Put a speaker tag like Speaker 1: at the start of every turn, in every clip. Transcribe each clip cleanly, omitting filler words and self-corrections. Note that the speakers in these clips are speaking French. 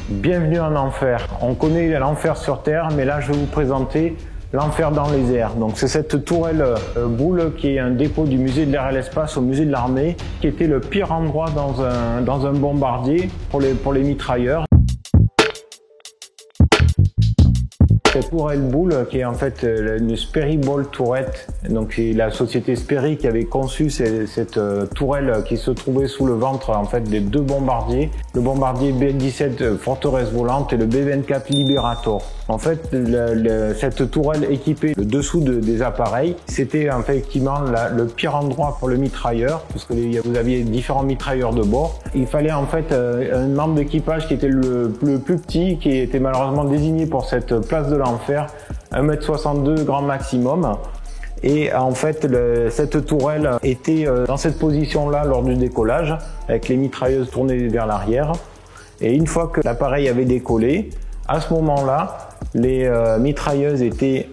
Speaker 1: Bienvenue en enfer. On connaît l'enfer sur Terre, mais là je vais vous présenter l'enfer dans les airs. Donc c'est cette tourelle boule qui est un dépôt du musée de l'air et l'espace au musée de l'armée, qui était le pire endroit dans un bombardier pour les mitrailleurs. Cette tourelle boule qui est en fait une Sperry Ball tourette, donc c'est la société Sperry qui avait conçu cette tourelle qui se trouvait sous le ventre en fait des deux bombardiers, le bombardier B-17 Forteresse Volante et le B-24 Liberator. En fait, cette tourelle équipée le dessous des appareils, c'était effectivement le pire endroit pour le mitrailleur, parce que vous aviez différents mitrailleurs de bord. Il fallait en fait un membre d'équipage qui était le plus petit, qui était malheureusement désigné pour cette place de l'enfer, 1,62 m grand maximum. Et en fait, cette tourelle était dans cette position-là lors du décollage, avec les mitrailleuses tournées vers l'arrière. Et une fois que l'appareil avait décollé, à ce moment-là, les mitrailleuses étaient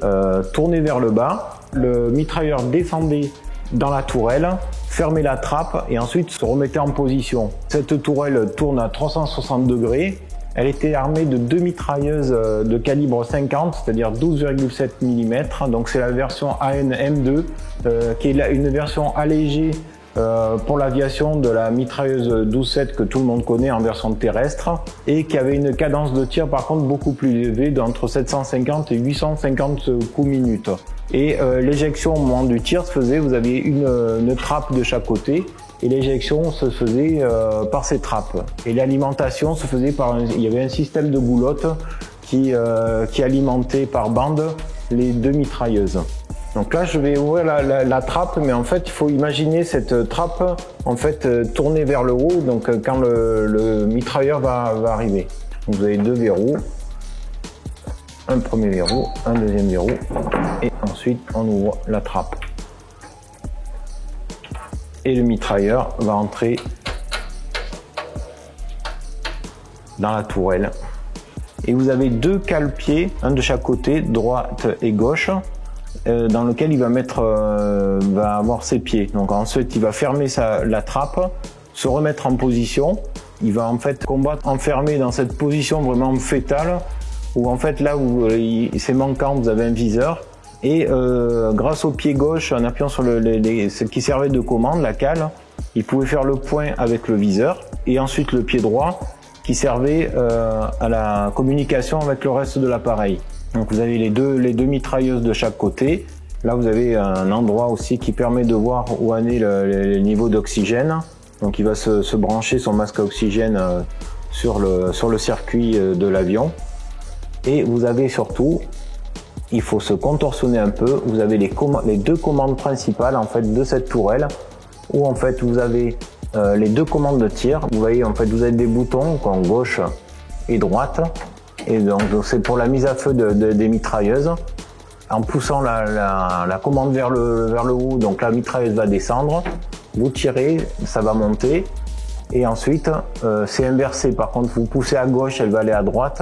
Speaker 1: tournées vers le bas. Le mitrailleur descendait dans la tourelle, fermait la trappe et ensuite se remettait en position. Cette tourelle tourne à 360 degrés. Elle était armée de deux mitrailleuses de calibre 50, c'est-à-dire 12,7 mm. Donc c'est la version AN-M2, qui est une version allégée pour l'aviation de la mitrailleuse 12-7 que tout le monde connaît en version terrestre, et qui avait une cadence de tir par contre beaucoup plus élevée, d'entre 750 et 850 coups minutes. Et l'éjection au moment du tir se faisait, vous aviez une trappe de chaque côté, et l'éjection se faisait par ces trappes. Et l'alimentation se faisait il y avait un système de goulottes qui alimentait par bande les deux mitrailleuses. Donc là, je vais ouvrir la trappe, mais en fait, il faut imaginer cette trappe en fait tournée vers le haut, donc quand le mitrailleur va arriver. Donc vous avez deux verrous, un premier verrou, un deuxième verrou, et ensuite on ouvre la trappe. Et le mitrailleur va entrer dans la tourelle. Et vous avez deux cale-pieds, un de chaque côté, droite et gauche, dans lequel il va avoir ses pieds. Donc ensuite il va fermer la trappe, se remettre en position. Il va en fait combattre enfermé dans cette position vraiment fétale, où en fait là où c'est manquant, vous avez un viseur. Et grâce au pied gauche, en appuyant sur ce qui servait de commande, la cale, il pouvait faire le point avec le viseur, et ensuite le pied droit qui servait à la communication avec le reste de l'appareil. Donc vous avez les deux mitrailleuses de chaque côté. Là vous avez un endroit aussi qui permet de voir où en est le niveau d'oxygène. Donc il va se brancher son masque à oxygène sur le circuit de l'avion. Et vous avez surtout, il faut se contorsionner un peu, vous avez les deux commandes principales en fait de cette tourelle, où en fait vous avez les deux commandes de tir. Vous voyez en fait vous avez des boutons gauche et droite, et donc c'est pour la mise à feu des mitrailleuses. En poussant la commande vers le haut, donc la mitrailleuse va descendre, vous tirez, ça va monter, et ensuite c'est inversé. Par contre, vous poussez à gauche, elle va aller à droite,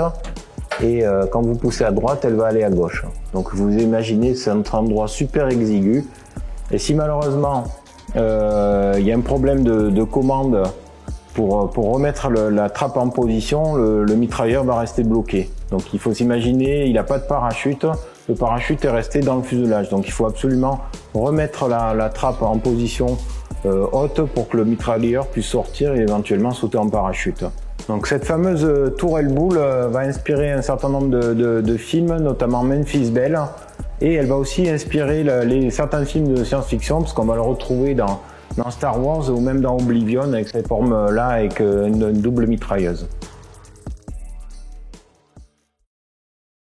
Speaker 1: et quand vous poussez à droite, elle va aller à gauche. Donc vous imaginez, c'est un endroit super exigu, et si malheureusement il y a un problème de commande pour remettre la trappe en position, le mitrailleur va rester bloqué. Donc il faut s'imaginer, il n'a pas de parachute, le parachute est resté dans le fuselage. Donc il faut absolument remettre la trappe en position haute pour que le mitrailleur puisse sortir et éventuellement sauter en parachute. Donc cette fameuse tourelle boule va inspirer un certain nombre de films, notamment Memphis Belle, et elle va aussi inspirer certains films de science-fiction, parce qu'on va le retrouver dans Star Wars ou même dans Oblivion avec cette forme-là avec une double mitrailleuse.